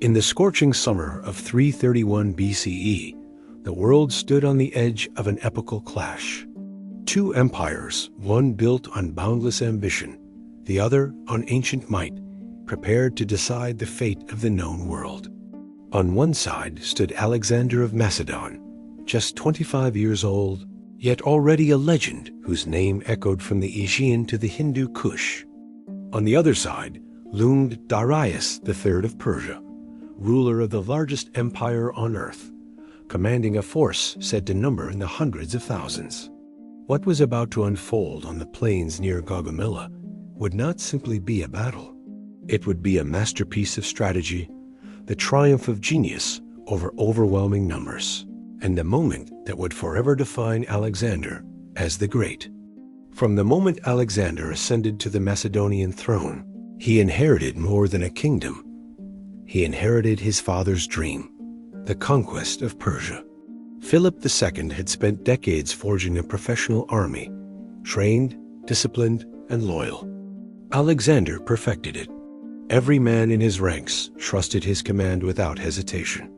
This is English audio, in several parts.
In the scorching summer of 331 BCE, the world stood on the edge of an epical clash. Two empires, one built on boundless ambition, the other on ancient might, prepared to decide the fate of the known world. On one side stood Alexander of Macedon, just 25 years old, yet already a legend whose name echoed from the Aegean to the Hindu Kush. On the other side loomed Darius III of Persia, ruler of the largest empire on earth, commanding a force said to number in the hundreds of thousands. What was about to unfold on the plains near Gaugamela would not simply be a battle. It would be a masterpiece of strategy, the triumph of genius over overwhelming numbers, and the moment that would forever define Alexander as the Great. From the moment Alexander ascended to the Macedonian throne, he inherited more than a kingdom. He inherited his father's dream, the conquest of Persia. Philip II had spent decades forging a professional army, trained, disciplined, and loyal. Alexander perfected it. Every man in his ranks trusted his command without hesitation.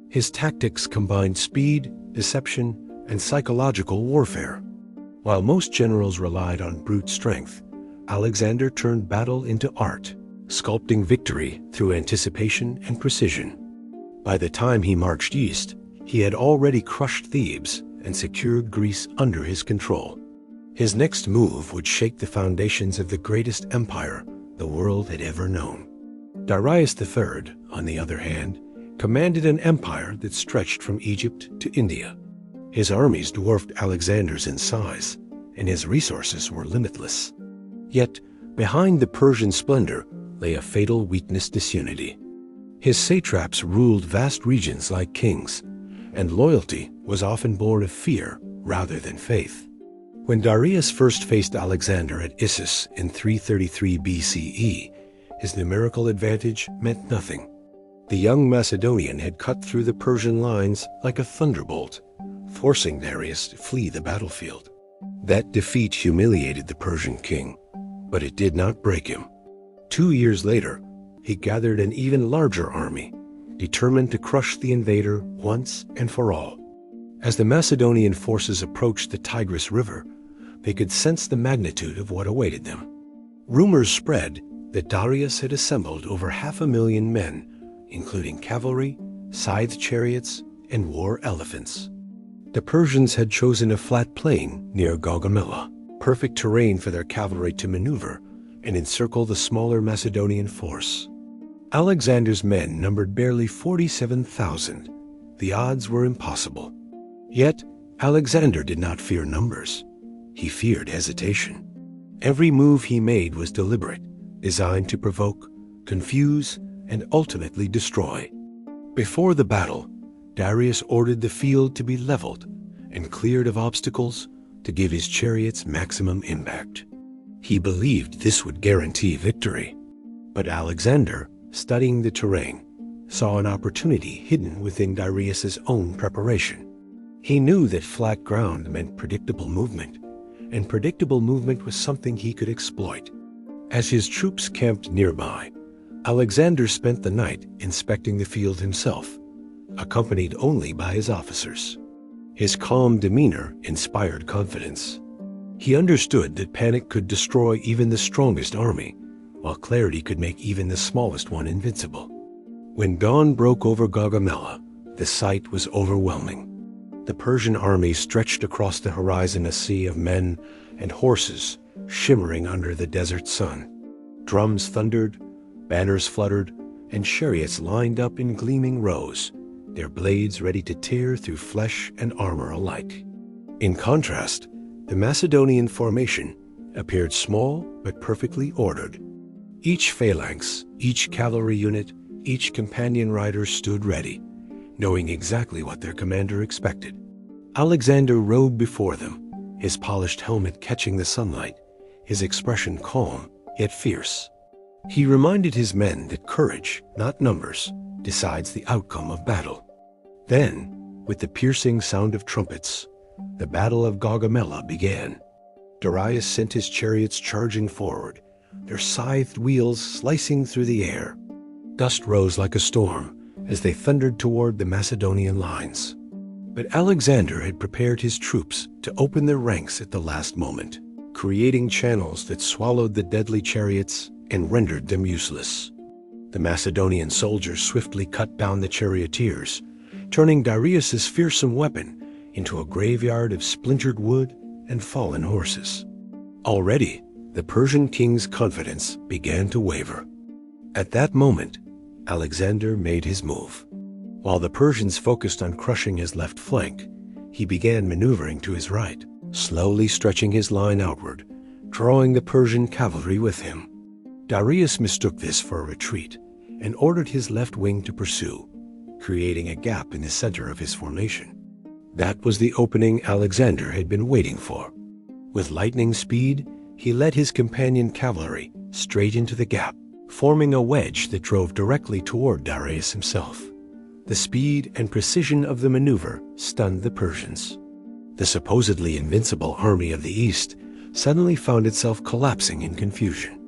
His tactics combined speed, deception, and psychological warfare. While most generals relied on brute strength, Alexander turned battle into art, sculpting victory through anticipation and precision. By the time he marched east, he had already crushed Thebes and secured Greece under his control. His next move would shake the foundations of the greatest empire the world had ever known. Darius III, on the other hand, commanded an empire that stretched from Egypt to India. His armies dwarfed Alexander's in size, and his resources were limitless. Yet, behind the Persian splendor lay a fatal weakness: disunity. His satraps ruled vast regions like kings, and loyalty was often born of fear rather than faith. When Darius first faced Alexander at Issus in 333 BCE, his numerical advantage meant nothing. The young Macedonian had cut through the Persian lines like a thunderbolt, forcing Darius to flee the battlefield. That defeat humiliated the Persian king, but it did not break him. 2 years later, he gathered an even larger army, determined to crush the invader once and for all. As the Macedonian forces approached the Tigris River, they could sense the magnitude of what awaited them. Rumors spread that Darius had assembled over 500,000 men, including cavalry, scythe chariots, and war elephants. The Persians had chosen a flat plain near Gaugamela, perfect terrain for their cavalry to maneuver and encircle the smaller Macedonian force. Alexander's men numbered barely 47,000. The odds were impossible. Yet, Alexander did not fear numbers. He feared hesitation. Every move he made was deliberate, designed to provoke, confuse, and ultimately destroy. Before the battle, Darius ordered the field to be leveled and cleared of obstacles to give his chariots maximum impact. He believed this would guarantee victory. But Alexander, studying the terrain, saw an opportunity hidden within Darius's own preparation. He knew that flat ground meant predictable movement, and predictable movement was something he could exploit. As his troops camped nearby, Alexander spent the night inspecting the field himself, accompanied only by his officers. His calm demeanor inspired confidence. He understood that panic could destroy even the strongest army, while clarity could make even the smallest one invincible. When dawn broke over Gaugamela, the sight was overwhelming. The Persian army stretched across the horizon, a sea of men and horses shimmering under the desert sun. Drums thundered, banners fluttered, and chariots lined up in gleaming rows, their blades ready to tear through flesh and armor alike. In contrast, the Macedonian formation appeared small but perfectly ordered. Each phalanx, each cavalry unit, each companion rider stood ready, knowing exactly what their commander expected. Alexander rode before them, his polished helmet catching the sunlight, his expression calm yet fierce. He reminded his men that courage, not numbers, decides the outcome of battle. Then, with the piercing sound of trumpets, the Battle of Gaugamela began. Darius sent his chariots charging forward, their scythed wheels slicing through the air. Dust rose like a storm as they thundered toward the Macedonian lines. But Alexander had prepared his troops to open their ranks at the last moment, creating channels that swallowed the deadly chariots and rendered them useless. The Macedonian soldiers swiftly cut down the charioteers, turning Darius's fearsome weapon into a graveyard of splintered wood and fallen horses. Already, the Persian king's confidence began to waver. At that moment, Alexander made his move. While the Persians focused on crushing his left flank, he began maneuvering to his right, slowly stretching his line outward, drawing the Persian cavalry with him. Darius mistook this for a retreat and ordered his left wing to pursue, creating a gap in the center of his formation. That was the opening Alexander had been waiting for. With lightning speed, he led his companion cavalry straight into the gap, forming a wedge that drove directly toward Darius himself. The speed and precision of the maneuver stunned the Persians. The supposedly invincible army of the East suddenly found itself collapsing in confusion.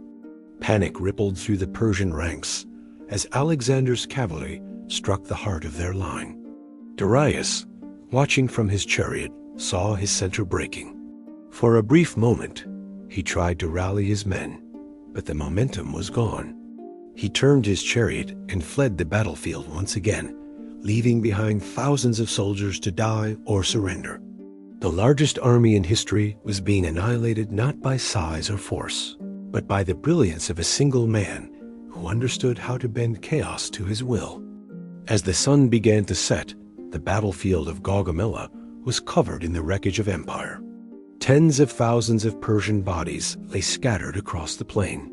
Panic rippled through the Persian ranks as Alexander's cavalry struck the heart of their line. Darius, watching from his chariot, saw his center breaking. For a brief moment, he tried to rally his men, but the momentum was gone. He turned his chariot and fled the battlefield once again, leaving behind thousands of soldiers to die or surrender. The largest army in history was being annihilated not by size or force, but by the brilliance of a single man who understood how to bend chaos to his will. As the sun began to set, the battlefield of Gaugamela was covered in the wreckage of empire. Tens of thousands of Persian bodies lay scattered across the plain.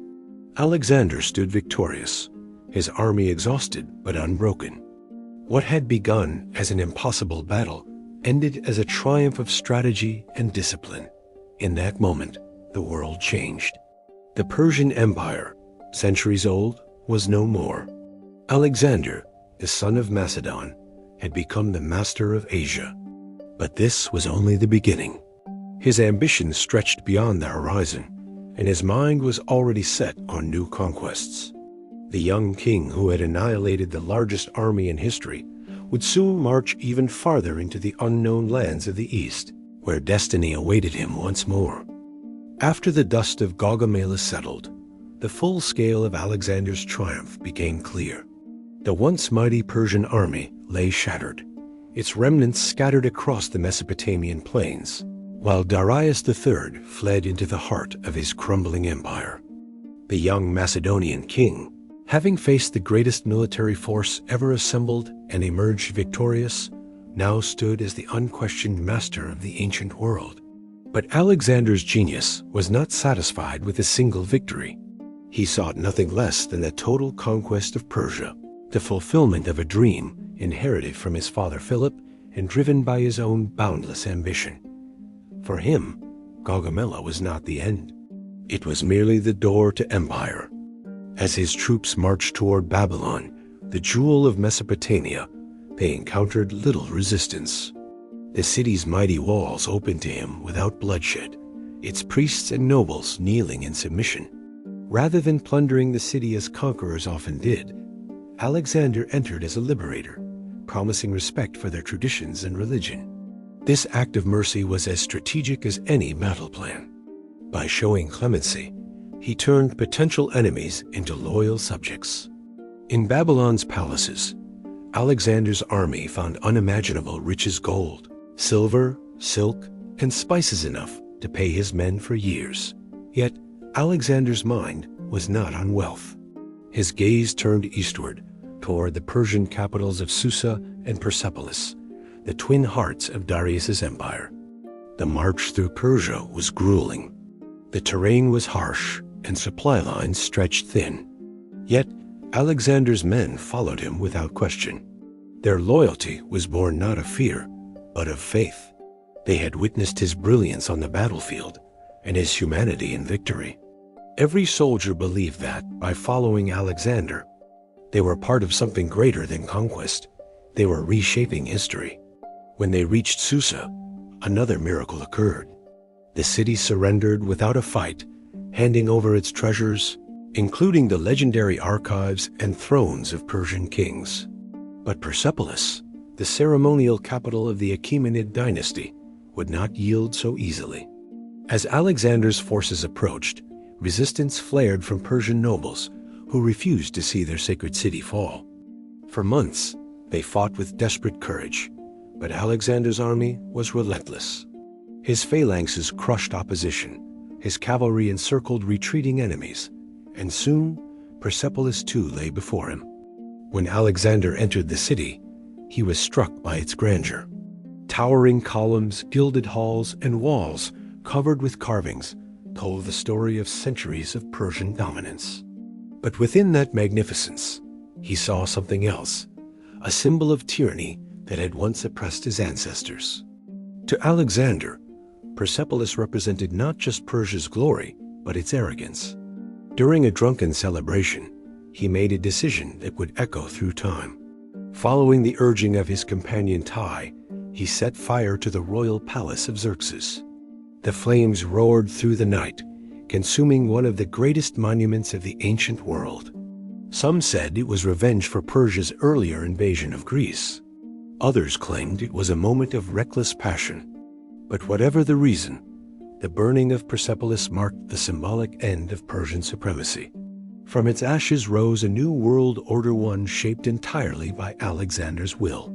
Alexander stood victorious, his army exhausted but unbroken. What had begun as an impossible battle ended as a triumph of strategy and discipline. In that moment, the world changed. The Persian Empire, centuries old, was no more. Alexander, the son of Macedon, had become the master of Asia. But this was only the beginning. His ambition stretched beyond the horizon, and his mind was already set on new conquests. The young king who had annihilated the largest army in history would soon march even farther into the unknown lands of the East, where destiny awaited him once more. After the dust of Gaugamela settled, the full scale of Alexander's triumph became clear. The once mighty Persian army lay shattered, its remnants scattered across the Mesopotamian plains, while Darius III fled into the heart of his crumbling empire. The young Macedonian king, having faced the greatest military force ever assembled and emerged victorious, now stood as the unquestioned master of the ancient world. But Alexander's genius was not satisfied with a single victory. He sought nothing less than the total conquest of Persia, the fulfillment of a dream inherited from his father Philip and driven by his own boundless ambition. For him, Gaugamela was not the end. It was merely the door to empire. As his troops marched toward Babylon, the jewel of Mesopotamia, they encountered little resistance. The city's mighty walls opened to him without bloodshed, its priests and nobles kneeling in submission. Rather than plundering the city as conquerors often did, Alexander entered as a liberator, promising respect for their traditions and religion. This act of mercy was as strategic as any battle plan. By showing clemency, he turned potential enemies into loyal subjects. In Babylon's palaces, Alexander's army found unimaginable riches: gold, silver, silk, and spices enough to pay his men for years. Yet Alexander's mind was not on wealth. His gaze turned eastward toward the Persian capitals of Susa and Persepolis, the twin hearts of Darius's empire. The march through Persia was grueling. The terrain was harsh and supply lines stretched thin. Yet Alexander's men followed him without question. Their loyalty was born not of fear, but of faith. They had witnessed his brilliance on the battlefield and his humanity in victory. Every soldier believed that, by following Alexander, they were part of something greater than conquest. They were reshaping history. When they reached Susa, another miracle occurred. The city surrendered without a fight, handing over its treasures, including the legendary archives and thrones of Persian kings. But Persepolis, the ceremonial capital of the Achaemenid dynasty, would not yield so easily. As Alexander's forces approached, resistance flared from Persian nobles who refused to see their sacred city fall. For months, they fought with desperate courage, but Alexander's army was relentless. His phalanxes crushed opposition, his cavalry encircled retreating enemies, and soon Persepolis too lay before him. When Alexander entered the city, he was struck by its grandeur. Towering columns, gilded halls, and walls covered with carvings told the story of centuries of Persian dominance. But within that magnificence, he saw something else, a symbol of tyranny that had once oppressed his ancestors. To Alexander, Persepolis represented not just Persia's glory, but its arrogance. During a drunken celebration, he made a decision that would echo through time. Following the urging of his companion Tai, he set fire to the royal palace of Xerxes. The flames roared through the night, consuming one of the greatest monuments of the ancient world. Some said it was revenge for Persia's earlier invasion of Greece. Others claimed it was a moment of reckless passion. But whatever the reason, the burning of Persepolis marked the symbolic end of Persian supremacy. From its ashes rose a new world order, one shaped entirely by Alexander's will.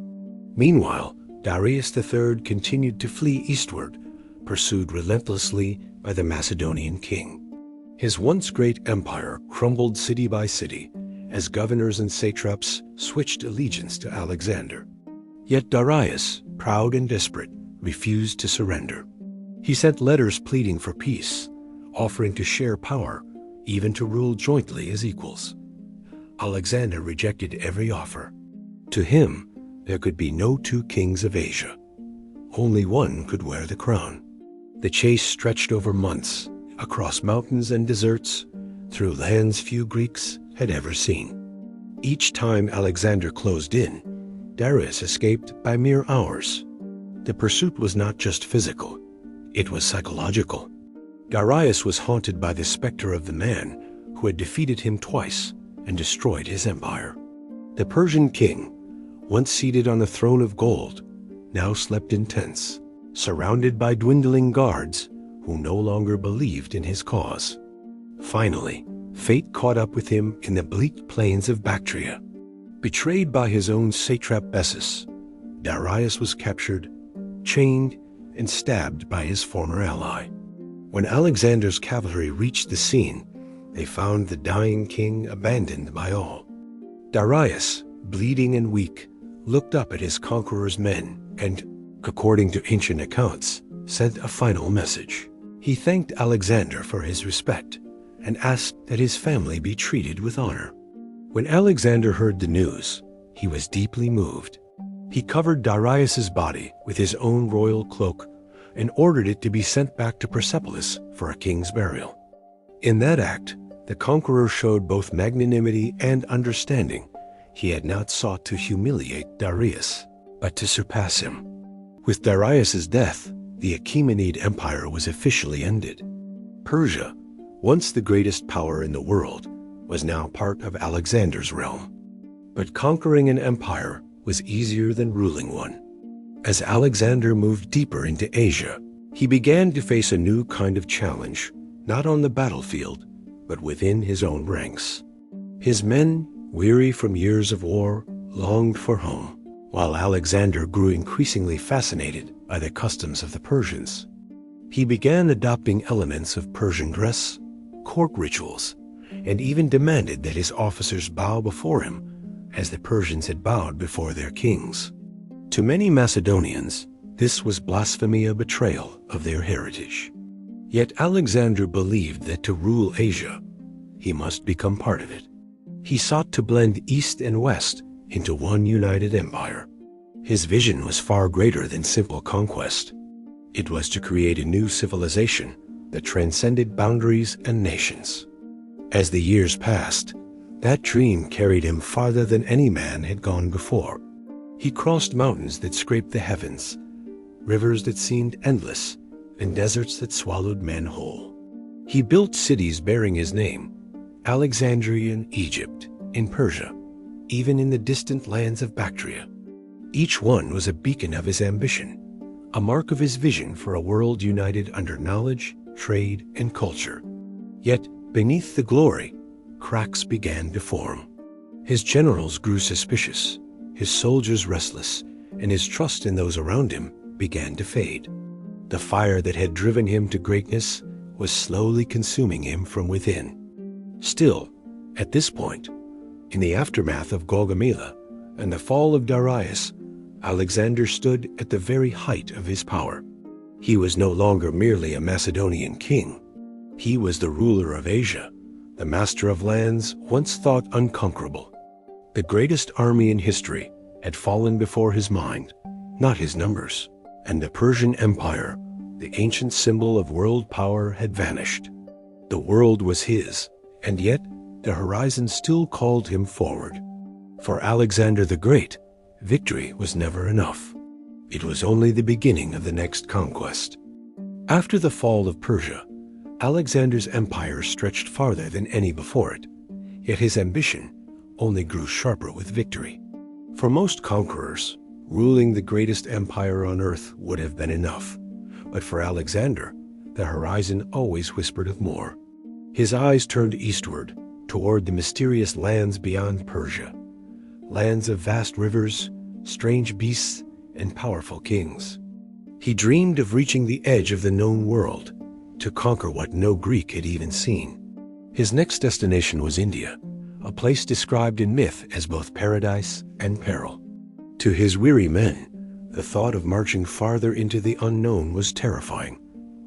Meanwhile, Darius III continued to flee eastward, pursued relentlessly by the Macedonian king. His once great empire crumbled city by city as governors and satraps switched allegiance to Alexander. Yet Darius, proud and desperate, refused to surrender. He sent letters pleading for peace, offering to share power, even to rule jointly as equals. Alexander rejected every offer. To him, there could be no two kings of Asia. Only one could wear the crown. The chase stretched over months, across mountains and deserts, through lands few Greeks had ever seen. Each time Alexander closed in, Darius escaped by mere hours. The pursuit was not just physical, it was psychological. Darius was haunted by the specter of the man who had defeated him twice and destroyed his empire. The Persian king, once seated on a throne of gold, now slept in tents, surrounded by dwindling guards who no longer believed in his cause. Finally, fate caught up with him in the bleak plains of Bactria. Betrayed by his own satrap Bessus, Darius was captured, chained, and stabbed by his former ally. When Alexander's cavalry reached the scene, they found the dying king abandoned by all. Darius, bleeding and weak, looked up at his conqueror's men and, according to ancient accounts, sent a final message. He thanked Alexander for his respect and asked that his family be treated with honor. When Alexander heard the news, he was deeply moved. He covered Darius's body with his own royal cloak and ordered it to be sent back to Persepolis for a king's burial. In that act, the conqueror showed both magnanimity and understanding. He had not sought to humiliate Darius, but to surpass him. With Darius's death, the Achaemenid Empire was officially ended. Persia, once the greatest power in the world, was now part of Alexander's realm. But conquering an empire was easier than ruling one. As Alexander moved deeper into Asia, he began to face a new kind of challenge, not on the battlefield, but within his own ranks. His men, weary from years of war, longed for home, while Alexander grew increasingly fascinated by the customs of the Persians. He began adopting elements of Persian dress, court rituals, and even demanded that his officers bow before him, as the Persians had bowed before their kings. To many Macedonians, this was blasphemy, a betrayal of their heritage. Yet Alexander believed that to rule Asia, he must become part of it. He sought to blend East and West into one united empire. His vision was far greater than simple conquest. It was to create a new civilization that transcended boundaries and nations. As the years passed, that dream carried him farther than any man had gone before. He crossed mountains that scraped the heavens, rivers that seemed endless, and deserts that swallowed men whole. He built cities bearing his name, Alexandrian Egypt, in Persia, even in the distant lands of Bactria. Each one was a beacon of his ambition, a mark of his vision for a world united under knowledge, trade, and culture. Yet, beneath the glory, cracks began to form. His generals grew suspicious, his soldiers restless, and his trust in those around him began to fade. The fire that had driven him to greatness was slowly consuming him from within. Still, at this point, in the aftermath of Gaugamela and the fall of Darius, Alexander stood at the very height of his power. He was no longer merely a Macedonian king. He was the ruler of Asia, the master of lands once thought unconquerable. The greatest army in history had fallen before his mind, not his numbers, and the Persian Empire, the ancient symbol of world power, had vanished. The world was his, and yet the horizon still called him forward. For Alexander the Great, victory was never enough. It was only the beginning of the next conquest. After the fall of Persia, Alexander's empire stretched farther than any before it, yet his ambition only grew sharper with victory. For most conquerors, ruling the greatest empire on earth would have been enough, but for Alexander, the horizon always whispered of more. His eyes turned eastward, toward the mysterious lands beyond Persia, lands of vast rivers, strange beasts, and powerful kings. He dreamed of reaching the edge of the known world, to conquer what no Greek had even seen. His next destination was India, a place described in myth as both paradise and peril. To his weary men, the thought of marching farther into the unknown was terrifying,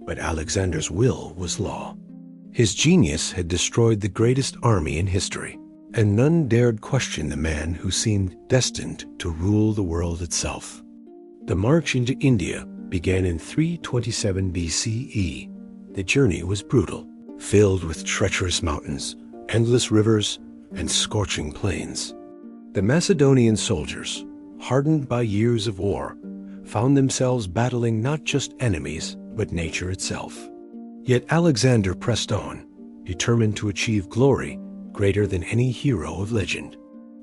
but Alexander's will was law. His genius had destroyed the greatest army in history, and none dared question the man who seemed destined to rule the world itself. The march into India began in 327 BCE. The journey was brutal, filled with treacherous mountains, endless rivers, and scorching plains. The Macedonian soldiers, hardened by years of war, found themselves battling not just enemies, but nature itself. Yet Alexander pressed on, determined to achieve glory greater than any hero of legend.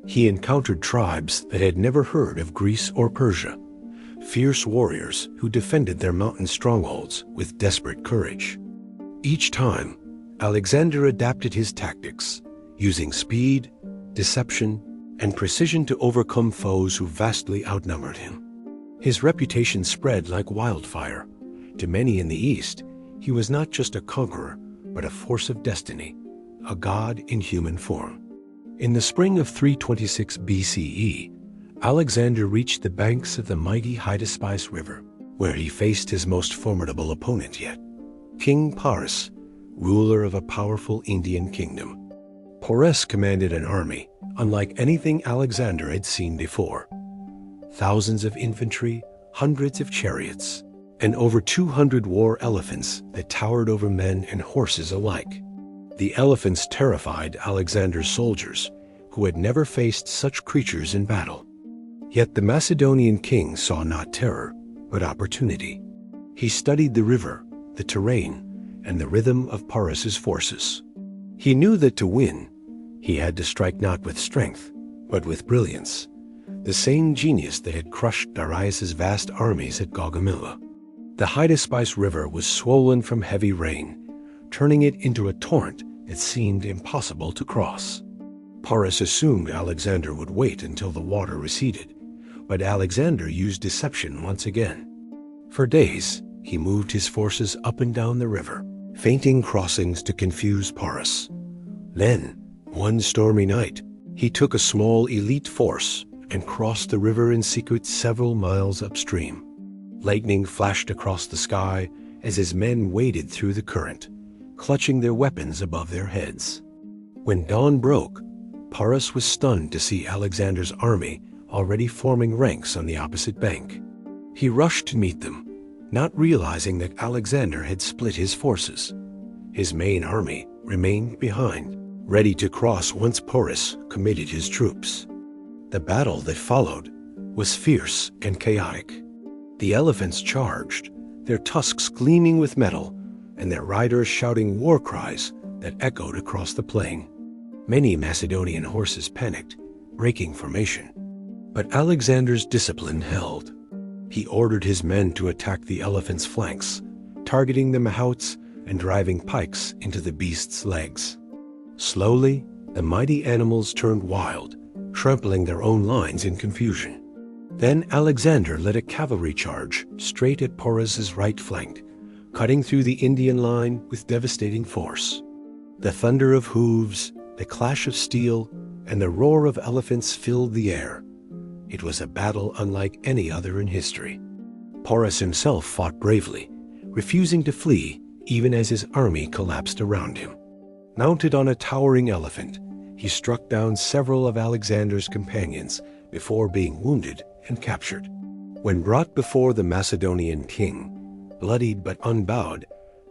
He encountered tribes that had never heard of Greece or Persia, fierce warriors who defended their mountain strongholds with desperate courage. Each time, Alexander adapted his tactics, using speed, deception, and precision to overcome foes who vastly outnumbered him. His reputation spread like wildfire. To many in the East, he was not just a conqueror, but a force of destiny, a god in human form. In the spring of 326 BCE, Alexander reached the banks of the mighty Hydaspes River, where he faced his most formidable opponent yet, King Porus, ruler of a powerful Indian kingdom. Porus commanded an army unlike anything Alexander had seen before. Thousands of infantry, hundreds of chariots, and over 200 war elephants that towered over men and horses alike. The elephants terrified Alexander's soldiers, who had never faced such creatures in battle. Yet the Macedonian king saw not terror, but opportunity. He studied the river, the terrain, and the rhythm of Porus's forces. He knew that to win, he had to strike not with strength, but with brilliance, the same genius that had crushed Darius's vast armies at Gaugamela. The Hydaspes River was swollen from heavy rain, turning it into a torrent that seemed impossible to cross. Porus assumed Alexander would wait until the water receded, but Alexander used deception once again. For days, he moved his forces up and down the river, feinting crossings to confuse Porus. Then, one stormy night, he took a small elite force and crossed the river in secret several miles upstream. Lightning flashed across the sky as his men waded through the current, clutching their weapons above their heads. When dawn broke, Porus was stunned to see Alexander's army already forming ranks on the opposite bank. He rushed to meet them, not realizing that Alexander had split his forces. His main army remained behind, ready to cross once Porus committed his troops. The battle that followed was fierce and chaotic. The elephants charged, their tusks gleaming with metal, and their riders shouting war cries that echoed across the plain. Many Macedonian horses panicked, breaking formation. But Alexander's discipline held. He ordered his men to attack the elephant's flanks, targeting the mahouts and driving pikes into the beast's legs. Slowly, the mighty animals turned wild, trampling their own lines in confusion. Then Alexander led a cavalry charge straight at Porus's right flank, cutting through the Indian line with devastating force. The thunder of hooves, the clash of steel, and the roar of elephants filled the air. It was a battle unlike any other in history. Porus himself fought bravely, refusing to flee even as his army collapsed around him. Mounted on a towering elephant, he struck down several of Alexander's companions before being wounded and captured. When brought before the Macedonian king, bloodied but unbowed,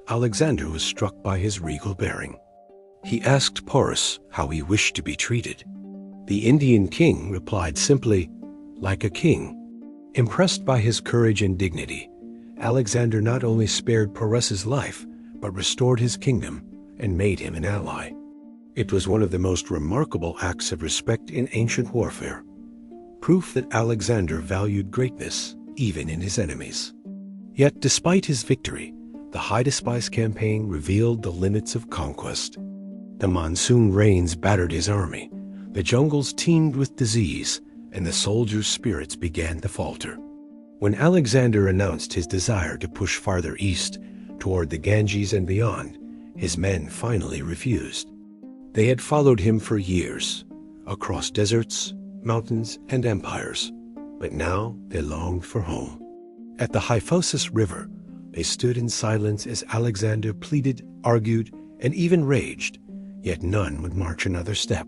Alexander was struck by his regal bearing. He asked Porus how he wished to be treated. The Indian king replied simply, "Like a king." Impressed by his courage and dignity, Alexander not only spared Porus's life, but restored his kingdom and made him an ally. It was one of the most remarkable acts of respect in ancient warfare, proof that Alexander valued greatness even in his enemies. Yet despite his victory, the Hydaspes campaign revealed the limits of conquest. The monsoon rains battered his army, the jungles teemed with disease, and the soldiers' spirits began to falter. When Alexander announced his desire to push farther east, toward the Ganges and beyond, his men finally refused. They had followed him for years, across deserts, mountains, and empires, but now they longed for home. At the Hyphosis River, they stood in silence as Alexander pleaded, argued, and even raged, yet none would march another step.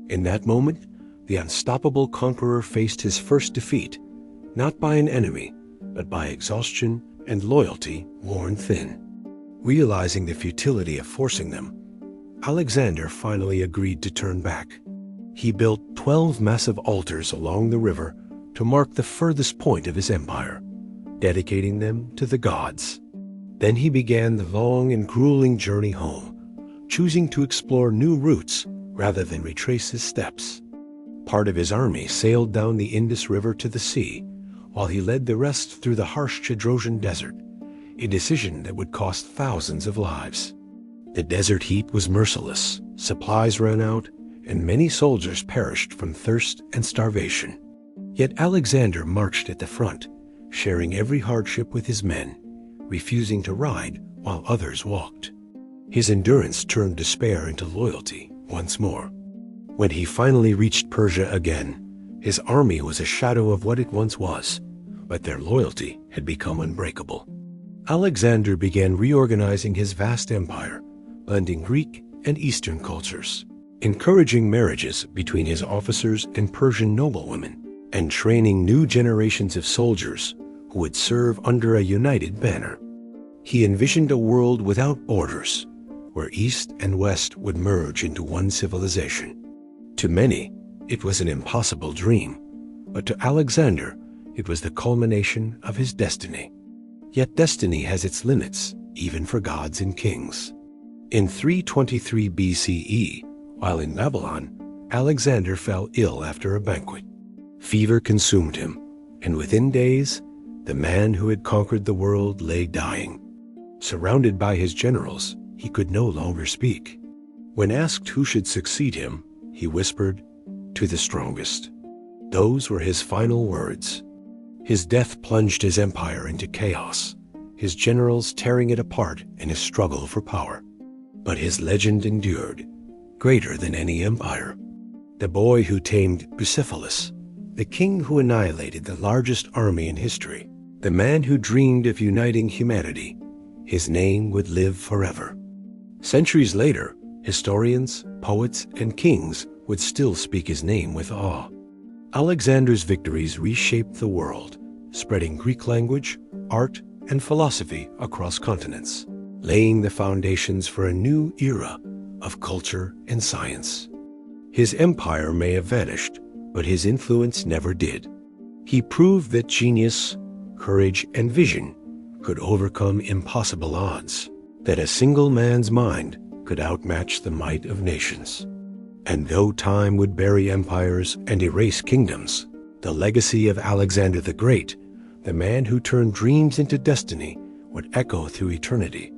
In that moment, the unstoppable conqueror faced his first defeat, not by an enemy, but by exhaustion and loyalty worn thin. Realizing the futility of forcing them, Alexander finally agreed to turn back. He built 12 massive altars along the river to mark the furthest point of his empire, dedicating them to the gods. Then he began the long and grueling journey home, choosing to explore new routes rather than retrace his steps. Part of his army sailed down the Indus River to the sea, while he led the rest through the harsh Chedrosian desert, a decision that would cost thousands of lives. The desert heat was merciless, supplies ran out, and many soldiers perished from thirst and starvation. Yet Alexander marched at the front, sharing every hardship with his men, refusing to ride while others walked. His endurance turned despair into loyalty once more. When he finally reached Persia again, his army was a shadow of what it once was, but their loyalty had become unbreakable. Alexander began reorganizing his vast empire, blending Greek and Eastern cultures, encouraging marriages between his officers and Persian noblewomen, and training new generations of soldiers who would serve under a united banner. He envisioned a world without borders, where East and West would merge into one civilization. To many, it was an impossible dream, but to Alexander, it was the culmination of his destiny. Yet destiny has its limits, even for gods and kings. In 323 BCE, while in Babylon, Alexander fell ill after a banquet. Fever consumed him, and within days, the man who had conquered the world lay dying. Surrounded by his generals, he could no longer speak. When asked who should succeed him, he whispered, "To the strongest." Those were his final words. His death plunged his empire into chaos, his generals tearing it apart in his struggle for power. But his legend endured, greater than any empire. The boy who tamed Bucephalus, the king who annihilated the largest army in history, the man who dreamed of uniting humanity, his name would live forever. Centuries later, historians, poets, and kings would still speak his name with awe. Alexander's victories reshaped the world, spreading Greek language, art, and philosophy across continents, laying the foundations for a new era of culture and science. His empire may have vanished, but his influence never did. He proved that genius, courage, and vision could overcome impossible odds, that a single man's mind could outmatch the might of nations. And though time would bury empires and erase kingdoms, the legacy of Alexander the Great, the man who turned dreams into destiny, would echo through eternity.